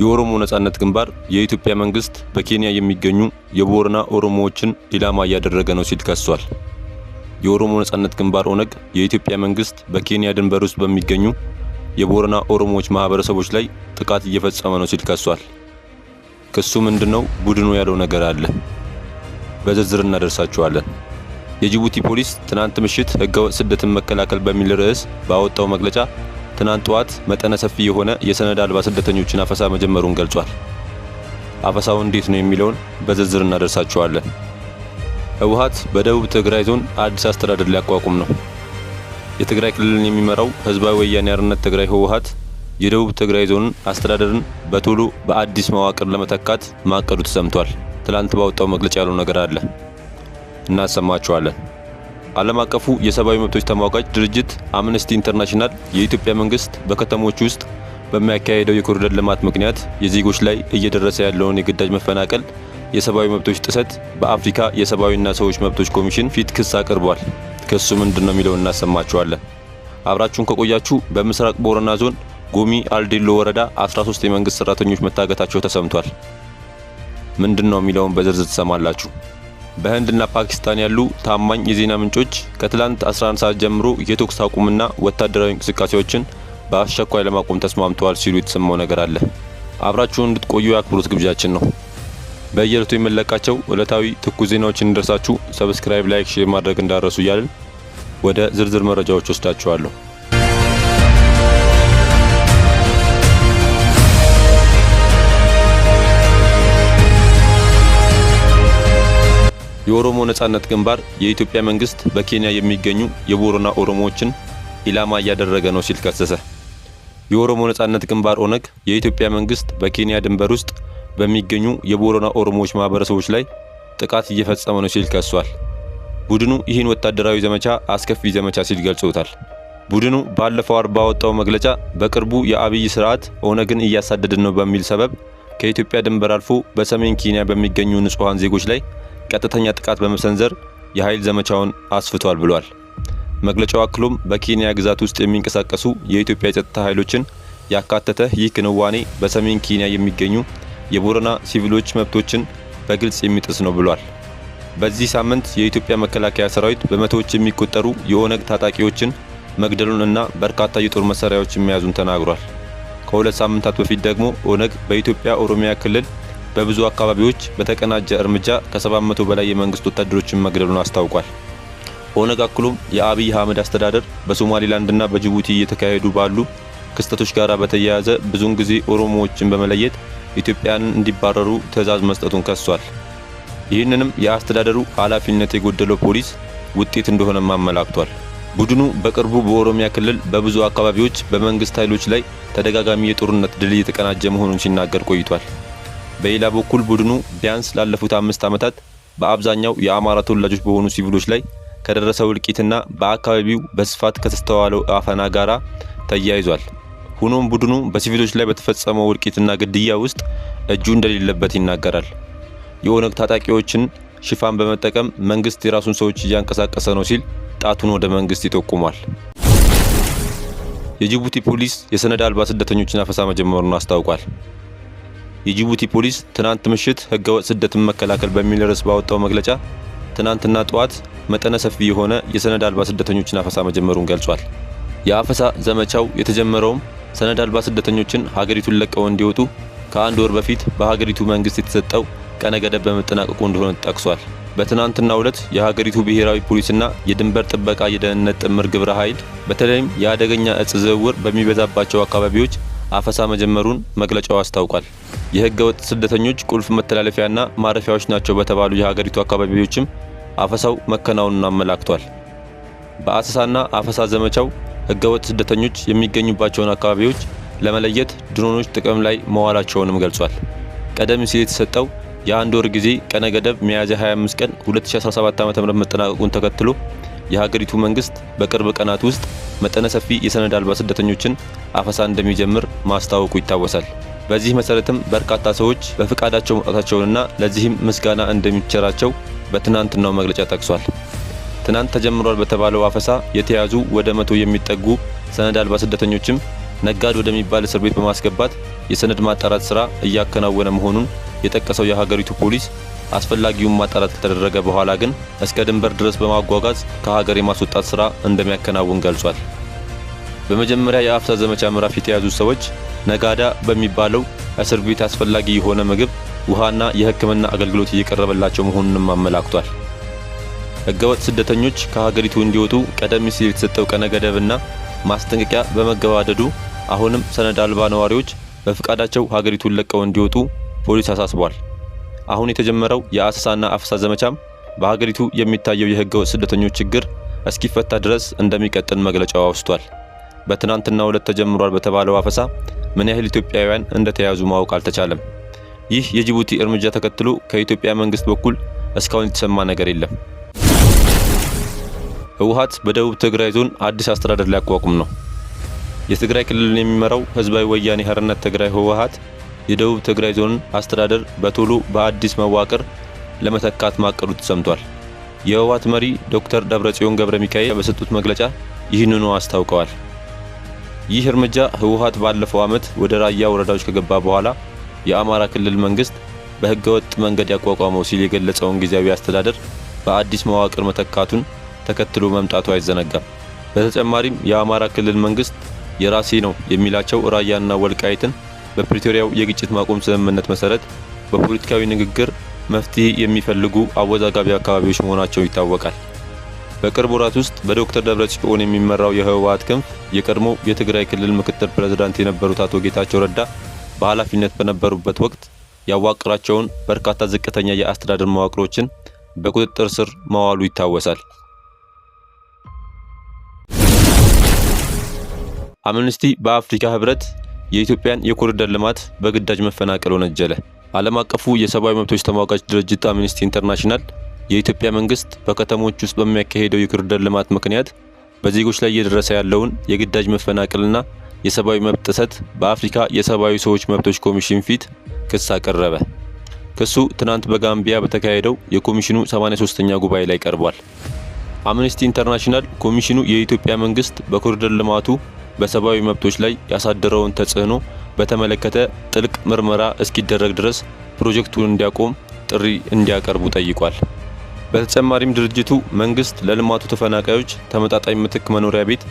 የኦሮሞ ነጻነት ግንባር የኢትዮጵያ መንግስት በኬንያ የሚገኙ የቦረና ኦሮሞዎችን ኢላማ እያደረገ ነው ሲል ከሷል። የኦሮሞ ነጻነት ግንባር ኦነግ የኢትዮጵያ መንግስት በኬንያ ድንበር ውስጥ በሚገኙ የቦረና ኦሮሞዎች ማህበረሰቦች ላይ ጥቃት እየፈጸመ ነው ሲል ከሷል። ክሱ ምንድነው? ቡድኑ ያለው ነገር አለ። በዝርዝር እናደርሳችኋለን። የጅቡቲ ፖሊስ ትናንት ምሽት ህገወጥ ስደትን መከላከል በሚል ርዕስ ባወጣው መግለጫ ትናንት ጠዋት መጠነ ሰፊ የሆነ የሰነድ አልባ ስደተኞችን አፈሳ መጀመሩን ገልጿል። አፈሳው እንዴት ነው የሚለውን በዝርዝር እናደርሳችኋለን። ህወሓት በደቡብ ትግራይ ዞን አዲስ አስተዳደር ሊያቋቁም ነው። የትግራይ ክልልን የሚመራው ህዝባዊ ወያኔ ሓርነት ትግራይ ህወሓት የደቡብ ትግራይ ዞን አስተዳደርን በቶሎ በአዲስ መዋቅር ለመተካት ማቀዱ ተሰምቷል። ትላንት ባወጣው መግለጫ ያለው ነገር አለ እናሰማችኋለን። ዓለም አቀፉ የሰብአዊ መብቶች ተሟጋች ድርጅት አምነስቲ ኢንተርናሽናል የኢትዮጵያ መንግስት በከተሞች ውስጥ በሚያካሄደው የኮሪደር ልማት ምክንያት የዜጎች ላይ እየደረሰ ያለውን የግዳጅ መፈናቀል፣ የሰብአዊ መብቶች ጥሰት በአፍሪካ የሰብአዊና ሰዎች መብቶች ኮሚሽን ፊት ክስ አቅርቧል። ክሱ ምንድነው የሚለውን እናሰማችኋለን። አብራችሁን ከቆያችሁ በምስራቅ ቦረና ዞን ጎሚ አልዴሎ ወረዳ 13 የመንግስት ሰራተኞች መታገታቸው ተሰምቷል። ምንድነው የሚለውን በዝርዝር ትሰማላችሁ። በህንድና ፓኪስታን ያሉ ታማኝ የዜና ምንጮች ከትላንት 11 ሰዓት ጀምሮ የተኩስ አቁምና ወታደራዊ እንቅስቃሴዎችን በአስቸኳይ ለማቆም ተስማምተዋል ሲሉ የተሰማው ነገር አለ። አብራችሁን እንድትቆዩ የአክብሮት ግብዣችን ነው። በየዕለቱ የምንለቃቸው ዕለታዊ ትኩስ ዜናዎችን እንዲደርሳችሁ ሰብስክራይብ፣ ላይክ፣ ሼር ማድረግ እንዳረሱ እያልን ወደ ዝርዝር መረጃዎች ወስዳችኋለሁ። የኦሮሞ ነጻነት ግንባር የኢትዮጵያ መንግስት በኬንያ የሚገኙ የቦረና ኦሮሞዎችን ኢላማ እያደረገ ነው ሲል ከሰሰ። የኦሮሞ ነጻነት ግንባር ኦነግ የኢትዮጵያ መንግስት በኬንያ ድንበር ውስጥ በሚገኙ የቦረና ኦሮሞዎች ማህበረሰቦች ላይ ጥቃት እየፈጸመ ነው ሲል ከሷል። ቡድኑ ይህን ወታደራዊ ዘመቻ አስከፊ ዘመቻ ሲል ገልጾታል። ቡድኑ ባለፈው አርብ ባወጣው መግለጫ በቅርቡ የአብይ ስርዓት ኦነግን እያሳደድን ነው በሚል ሰበብ ከኢትዮጵያ ድንበር አልፎ በሰሜን ኬንያ በሚገኙ ንጹሃን ዜጎች ላይ ቀጥተኛ ጥቃት በመሰንዘር የኃይል ዘመቻውን አስፍቷል ብሏል። መግለጫው አክሎም በኬንያ ግዛት ውስጥ የሚንቀሳቀሱ የኢትዮጵያ የጸጥታ ኃይሎችን ያካተተ ይህ ክንዋኔ በሰሜን ኬንያ የሚገኙ የቦረና ሲቪሎች መብቶችን በግልጽ የሚጥስ ነው ብሏል። በዚህ ሳምንት የኢትዮጵያ መከላከያ ሰራዊት በመቶዎች የሚቆጠሩ የኦነግ ታጣቂዎችን መግደሉን እና በርካታ የጦር መሳሪያዎችን መያዙን ተናግሯል። ከሁለት ሳምንታት በፊት ደግሞ ኦነግ በኢትዮጵያ ኦሮሚያ ክልል በብዙ አካባቢዎች በተቀናጀ እርምጃ ከ700 በላይ የመንግስት ወታደሮችን መግደሉን አስታውቋል። ኦነግ አክሎም የአብይ አህመድ አስተዳደር በሶማሊላንድና በጅቡቲ እየተካሄዱ ባሉ ክስተቶች ጋር በተያያዘ ብዙውን ጊዜ ኦሮሞዎችን በመለየት ኢትዮጵያንን እንዲባረሩ ትዕዛዝ መስጠቱን ከሷል። ይህንንም የአስተዳደሩ ኃላፊነት የጎደለው ፖሊስ ውጤት እንደሆነም አመላክቷል። ቡድኑ በቅርቡ በኦሮሚያ ክልል በብዙ አካባቢዎች በመንግስት ኃይሎች ላይ ተደጋጋሚ የጦርነት ድል እየተቀናጀ መሆኑን ሲናገር ቆይቷል። በሌላ በኩል ቡድኑ ቢያንስ ላለፉት 5 ዓመታት በአብዛኛው የአማራ ተወላጆች በሆኑ ሲቪሎች ላይ ከደረሰው እልቂትና በአካባቢው በስፋት ከተስተዋለው አፈና ጋራ ተያይዟል። ሆኖም ቡድኑ በሲቪሎች ላይ በተፈጸመው እልቂትና ግድያ ውስጥ እጁ እንደሌለበት ይናገራል። የኦነግ ታጣቂዎችን ሽፋን በመጠቀም መንግስት የራሱን ሰዎች እያንቀሳቀሰ ነው ሲል ጣቱን ወደ መንግስት ይጠቁማል። የጅቡቲ ፖሊስ የሰነድ አልባ ስደተኞችን አፈሳ መጀመሩን አስታውቋል። የጅቡቲ ፖሊስ ትናንት ምሽት ህገወጥ ስደትን መከላከል በሚል ርዕስ ባወጣው መግለጫ ትናንትና ጠዋት መጠነ ሰፊ የሆነ የሰነድ አልባ ስደተኞችን አፈሳ መጀመሩን ገልጿል። የአፈሳ ዘመቻው የተጀመረውም ሰነድ አልባ ስደተኞችን ሀገሪቱን ለቀው እንዲወጡ ከአንድ ወር በፊት በሀገሪቱ መንግስት የተሰጠው ቀነ ገደብ በመጠናቀቁ እንደሆነ ጠቅሷል። በትናንትናው ዕለት የሀገሪቱ ብሔራዊ ፖሊስና የድንበር ጥበቃ የደህንነት ጥምር ግብረ ኃይል በተለይም የአደገኛ እጽ ዝውውር በሚበዛባቸው አካባቢዎች አፈሳ መጀመሩን መግለጫው አስታውቋል። የህገ ወጥ ስደተኞች ቁልፍ መተላለፊያና ማረፊያዎች ናቸው በተባሉ የሀገሪቱ አካባቢዎችም አፈሳው መከናወኑን አመላክቷል። በአሰሳና አፈሳ ዘመቻው ህገ ወጥ ስደተኞች የሚገኙባቸውን አካባቢዎች ለመለየት ድሮኖች ጥቅም ላይ መዋላቸውንም ገልጿል። ቀደም ሲል የተሰጠው የአንድ ወር ጊዜ ቀነ ገደብ ሚያዝያ 25 ቀን 2017 ዓ.ም መጠናቀቁን ተከትሎ የሀገሪቱ መንግስት በቅርብ ቀናት ውስጥ መጠነ ሰፊ የሰነድ አልባ ስደተኞችን አፈሳ እንደሚጀምር ማስታወቁ ይታወሳል። በዚህ መሰረትም በርካታ ሰዎች በፍቃዳቸው መውጣታቸውንና ለዚህም ምስጋና እንደሚቸራቸው በትናንትናው መግለጫ ጠቅሷል። ትናንት ተጀምሯል በተባለው አፈሳ የተያዙ ወደ 100 የሚጠጉ ሰነድ አልባ ስደተኞችም ነጋድ ወደሚባል እስር ቤት በማስገባት የሰነድ ማጣራት ስራ እያከናወነ መሆኑን የጠቀሰው የሀገሪቱ ፖሊስ አስፈላጊውን ማጣራት ከተደረገ በኋላ ግን እስከ ድንበር ድረስ በማጓጓዝ ከሀገር የማስወጣት ስራ እንደሚያከናውን ገልጿል። በመጀመሪያ የአፍሳ ዘመቻ ምዕራፍ የተያዙ ሰዎች ነጋዳ በሚባለው እስር ቤት አስፈላጊ የሆነ ምግብ፣ ውሃና የሕክምና አገልግሎት እየቀረበላቸው መሆኑንም አመላክቷል። ህገወጥ ስደተኞች ከሀገሪቱ እንዲወጡ ቀደም ሲል የተሰጠው ቀነ ገደብና ማስጠንቀቂያ በመገባደዱ አሁንም ሰነድ አልባ ነዋሪዎች በፍቃዳቸው ሀገሪቱን ለቀው እንዲወጡ ፖሊስ አሳስቧል። አሁን የተጀመረው የአሰሳና አፍሳ ዘመቻም በሀገሪቱ የሚታየው የህገወጥ ስደተኞች ችግር እስኪፈታ ድረስ እንደሚቀጥል መግለጫው አውስቷል። በትናንትናው ዕለት ተጀምሯል በተባለው አፈሳ ምን ያህል ኢትዮጵያውያን እንደተያዙ ማወቅ አልተቻለም። ይህ የጅቡቲ እርምጃ ተከትሎ ከኢትዮጵያ መንግስት በኩል እስካሁን የተሰማ ነገር የለም። ህወሓት በደቡብ ትግራይ ዞን አዲስ አስተዳደር ሊያቋቁም ነው። የትግራይ ክልልን የሚመራው ህዝባዊ ወያኔ ሓርነት ትግራይ ህወሓት የደቡብ ትግራይ ዞን አስተዳደር በቶሎ በአዲስ መዋቅር ለመተካት ማቀዱ ተሰምቷል። የህወሓት መሪ ዶክተር ደብረጽዮን ገብረ ሚካኤል በሰጡት መግለጫ ይህንኑ አስታውቀዋል። ይህ እርምጃ ህወሓት ባለፈው ዓመት ወደ ራያ ወረዳዎች ከገባ በኋላ የአማራ ክልል መንግስት በህገወጥ መንገድ ያቋቋመው ሲል የገለጸውን ጊዜያዊ አስተዳደር በአዲስ መዋቅር መተካቱን ተከትሎ መምጣቱ አይዘነጋም። በተጨማሪም የአማራ ክልል መንግስት የራሴ ነው የሚላቸው ራያና ወልቃይትን በፕሪቶሪያው የግጭት ማቆም ስምምነት መሰረት በፖለቲካዊ ንግግር መፍትሄ የሚፈልጉ አወዛጋቢ አካባቢዎች መሆናቸው ይታወቃል። በቅርብ ወራት ውስጥ በዶክተር ደብረጽዮን የሚመራው የህወሓት ክንፍ የቀድሞ የትግራይ ክልል ምክትል ፕሬዝዳንት የነበሩት አቶ ጌታቸው ረዳ በኃላፊነት በነበሩበት ወቅት ያዋቀራቸውን በርካታ ዝቅተኛ የአስተዳደር መዋቅሮችን በቁጥጥር ስር ማዋሉ ይታወሳል። አምነስቲ በአፍሪካ ህብረት የኢትዮጵያን የኮሪደር ልማት በግዳጅ መፈናቀል ወነጀለ። ዓለም አቀፉ የሰብአዊ መብቶች ተሟጋች ድርጅት አምነስቲ ኢንተርናሽናል የኢትዮጵያ መንግስት በከተሞች ውስጥ በሚያካሄደው የኮሪደር ልማት ምክንያት በዜጎች ላይ እየደረሰ ያለውን የግዳጅ መፈናቀልና የሰብአዊ መብት ጥሰት በአፍሪካ የሰብአዊ ሰዎች መብቶች ኮሚሽን ፊት ክስ አቀረበ። ክሱ ትናንት በጋምቢያ በተካሄደው የኮሚሽኑ 83ኛ ጉባኤ ላይ ቀርቧል። አምነስቲ ኢንተርናሽናል ኮሚሽኑ የኢትዮጵያ መንግስት በኮሪደር ልማቱ በሰብአዊ መብቶች ላይ ያሳደረውን ተጽዕኖ በተመለከተ ጥልቅ ምርመራ እስኪደረግ ድረስ ፕሮጀክቱን እንዲያቆም ጥሪ እንዲያቀርቡ ጠይቋል። በተጨማሪም ድርጅቱ መንግስት ለልማቱ ተፈናቃዮች ተመጣጣኝ ምትክ መኖሪያ ቤት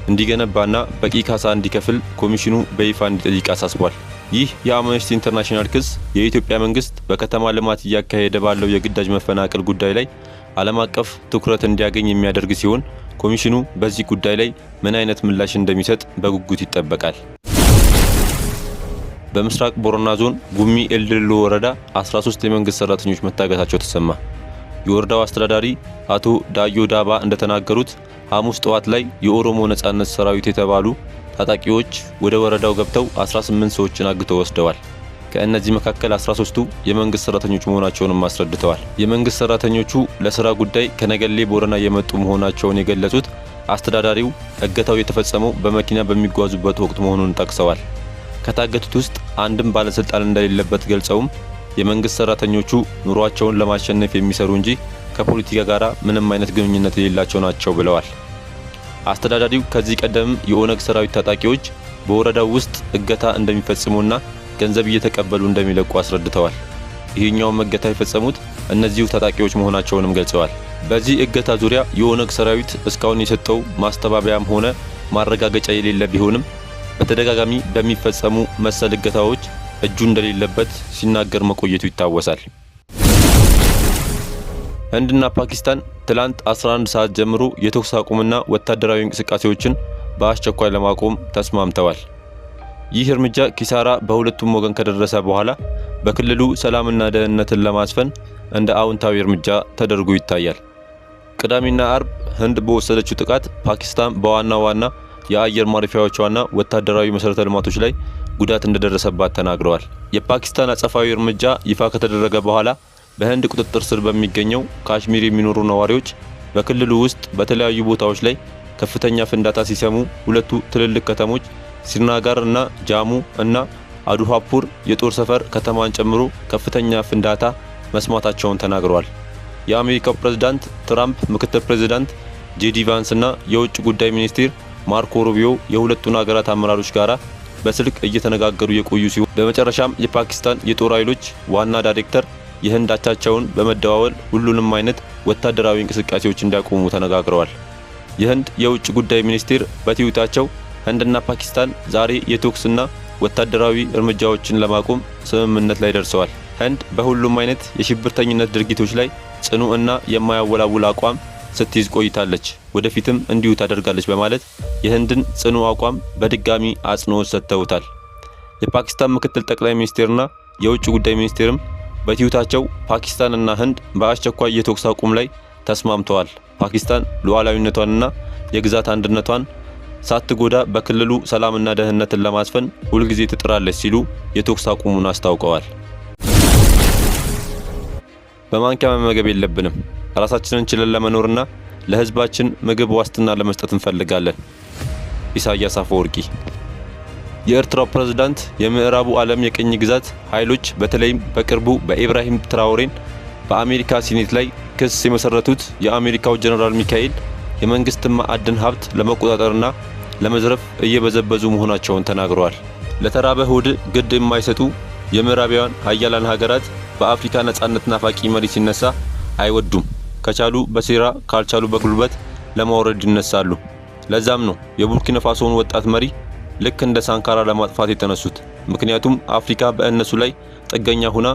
እንዲገነባና በቂ ካሳ እንዲከፍል ኮሚሽኑ በይፋ እንዲጠይቅ አሳስቧል። ይህ የአምነስቲ ኢንተርናሽናል ክስ የኢትዮጵያ መንግስት በከተማ ልማት እያካሄደ ባለው የግዳጅ መፈናቀል ጉዳይ ላይ ዓለም አቀፍ ትኩረት እንዲያገኝ የሚያደርግ ሲሆን ኮሚሽኑ በዚህ ጉዳይ ላይ ምን አይነት ምላሽ እንደሚሰጥ በጉጉት ይጠበቃል። በምስራቅ ቦረና ዞን ጉሚ ኤልድሎ ወረዳ 13 የመንግስት ሰራተኞች መታገታቸው ተሰማ። የወረዳው አስተዳዳሪ አቶ ዳዮ ዳባ እንደተናገሩት ሐሙስ ጠዋት ላይ የኦሮሞ ነጻነት ሰራዊት የተባሉ ታጣቂዎች ወደ ወረዳው ገብተው 18 ሰዎችን አግተው ወስደዋል። ከእነዚህ መካከል 13ቱ የመንግስት ሰራተኞች መሆናቸውንም አስረድተዋል። የመንግስት ሰራተኞቹ ለስራ ጉዳይ ከነገሌ ቦረና የመጡ መሆናቸውን የገለጹት አስተዳዳሪው እገታው የተፈጸመው በመኪና በሚጓዙበት ወቅት መሆኑን ጠቅሰዋል። ከታገቱት ውስጥ አንድም ባለስልጣን እንደሌለበት ገልጸውም የመንግስት ሰራተኞቹ ኑሯቸውን ለማሸነፍ የሚሰሩ እንጂ ከፖለቲካ ጋር ምንም አይነት ግንኙነት የሌላቸው ናቸው ብለዋል። አስተዳዳሪው ከዚህ ቀደም የኦነግ ሰራዊት ታጣቂዎች በወረዳው ውስጥ እገታ እንደሚፈጽሙና ገንዘብ እየተቀበሉ እንደሚለቁ አስረድተዋል። ይህኛውን እገታ የፈጸሙት እነዚሁ ታጣቂዎች መሆናቸውንም ገልጸዋል። በዚህ እገታ ዙሪያ የኦነግ ሰራዊት እስካሁን የሰጠው ማስተባበያም ሆነ ማረጋገጫ የሌለ ቢሆንም በተደጋጋሚ በሚፈጸሙ መሰል እገታዎች እጁ እንደሌለበት ሲናገር መቆየቱ ይታወሳል። ህንድና ፓኪስታን ትላንት 11 ሰዓት ጀምሮ የተኩስ አቁምና ወታደራዊ እንቅስቃሴዎችን በአስቸኳይ ለማቆም ተስማምተዋል። ይህ እርምጃ ኪሳራ በሁለቱም ወገን ከደረሰ በኋላ በክልሉ ሰላምና ደህንነትን ለማስፈን እንደ አዎንታዊ እርምጃ ተደርጎ ይታያል። ቅዳሜና አርብ ህንድ በወሰደችው ጥቃት ፓኪስታን በዋና ዋና የአየር ማረፊያዎቿና ወታደራዊ መሰረተ ልማቶች ላይ ጉዳት እንደደረሰባት ተናግረዋል። የፓኪስታን አጸፋዊ እርምጃ ይፋ ከተደረገ በኋላ በህንድ ቁጥጥር ስር በሚገኘው ካሽሚር የሚኖሩ ነዋሪዎች በክልሉ ውስጥ በተለያዩ ቦታዎች ላይ ከፍተኛ ፍንዳታ ሲሰሙ ሁለቱ ትልልቅ ከተሞች ሲርናጋር እና ጃሙ እና አዱሃፑር የጦር ሰፈር ከተማን ጨምሮ ከፍተኛ ፍንዳታ መስማታቸውን ተናግረዋል። የአሜሪካው ፕሬዝዳንት ትራምፕ ምክትል ፕሬዝዳንት ጄዲ ቫንስ እና የውጭ ጉዳይ ሚኒስትር ማርኮ ሩቢዮ የሁለቱን ሀገራት አመራሮች ጋራ በስልክ እየተነጋገሩ የቆዩ ሲሆን በመጨረሻም የፓኪስታን የጦር ኃይሎች ዋና ዳይሬክተር የህንድ አቻቸውን በመደዋወል ሁሉንም አይነት ወታደራዊ እንቅስቃሴዎች እንዲያቆሙ ተነጋግረዋል። የህንድ የውጭ ጉዳይ ሚኒስቴር በትዊታቸው ህንድና ፓኪስታን ዛሬ የተኩስና ወታደራዊ እርምጃዎችን ለማቆም ስምምነት ላይ ደርሰዋል። ህንድ በሁሉም አይነት የሽብርተኝነት ድርጊቶች ላይ ጽኑ እና የማያወላውል አቋም ስትይዝ ቆይታለች፣ ወደፊትም እንዲሁ ታደርጋለች በማለት የህንድን ጽኑ አቋም በድጋሚ አጽንኦት ሰጥተውታል። የፓኪስታን ምክትል ጠቅላይ ሚኒስቴርና የውጭ ጉዳይ ሚኒስቴርም በትዊታቸው ፓኪስታንና ህንድ በአስቸኳይ የተኩስ አቁም ላይ ተስማምተዋል። ፓኪስታን ሉዓላዊነቷንና የግዛት አንድነቷን ሳትጎዳ በክልሉ ሰላምና ደህንነትን ለማስፈን ሁልጊዜ ትጥራለች ሲሉ የተኩስ አቁሙን አስታውቀዋል። በማንኪያ መመገብ የለብንም። ራሳችንን ችለን ለመኖርና ለህዝባችን ምግብ ዋስትና ለመስጠት እንፈልጋለን። ኢሳያስ አፈወርቂ። የኤርትራው ፕሬዝዳንት የምዕራቡ ዓለም የቅኝ ግዛት ኃይሎች በተለይም በቅርቡ በኢብራሂም ትራኦሬን በአሜሪካ ሲኔት ላይ ክስ የመሰረቱት የአሜሪካው ጀነራል ሚካኤል የመንግስትን ማዕድን ሀብት ለመቆጣጠርና ለመዝረፍ እየበዘበዙ መሆናቸውን ተናግረዋል። ለተራበ ሆድ ግድ የማይሰጡ የምዕራባውያን ሀያላን ሀገራት በአፍሪካ ነጻነት ናፋቂ መሪ ሲነሳ አይወዱም። ከቻሉ በሴራ ካልቻሉ በጉልበት ለማውረድ ይነሳሉ። ለዛም ነው የቡርኪና ፋሶን ወጣት መሪ ልክ እንደ ሳንካራ ለማጥፋት የተነሱት። ምክንያቱም አፍሪካ በእነሱ ላይ ጥገኛ ሆና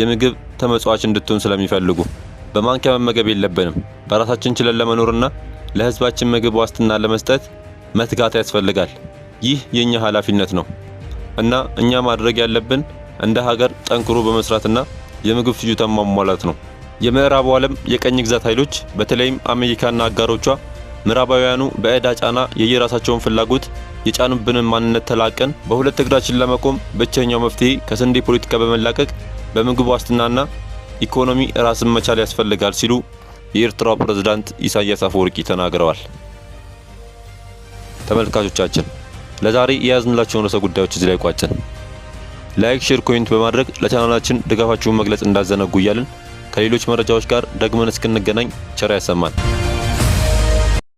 የምግብ ተመጽዋች እንድትሆን ስለሚፈልጉ። በማንኪያ መመገብ የለብንም። በራሳችን ችለን ለመኖርና ለህዝባችን ምግብ ዋስትና ለመስጠት መትጋት ያስፈልጋል። ይህ የኛ ኃላፊነት ነው እና እኛ ማድረግ ያለብን እንደ ሀገር ጠንክሮ በመስራትና የምግብ ፍጆታን ማሟላት ነው። የምዕራቡ ዓለም የቀኝ ግዛት ኃይሎች በተለይም አሜሪካና አጋሮቿ ምዕራባውያኑ በዕዳ ጫና የየራሳቸውን ፍላጎት የጫኑብንን ማንነት ተላቀን በሁለት እግራችን ለመቆም ብቸኛው መፍትሄ ከስንዴ ፖለቲካ በመላቀቅ በምግብ ዋስትናና ኢኮኖሚ ራስን መቻል ያስፈልጋል ሲሉ የኤርትራው ፕሬዝዳንት ኢሳያስ አፈወርቂ ተናግረዋል። ተመልካቾቻችን ለዛሬ የያዝንላችሁን ርዕሰ ጉዳዮች እዚህ ላይ ቋጨን። ላይክ፣ ሼር፣ ኮሜንት በማድረግ ለቻናላችን ድጋፋችሁን መግለጽ እንዳዘነጉ እያልን ከሌሎች መረጃዎች ጋር ደግመን እስክንገናኝ ቸር ያሰማን።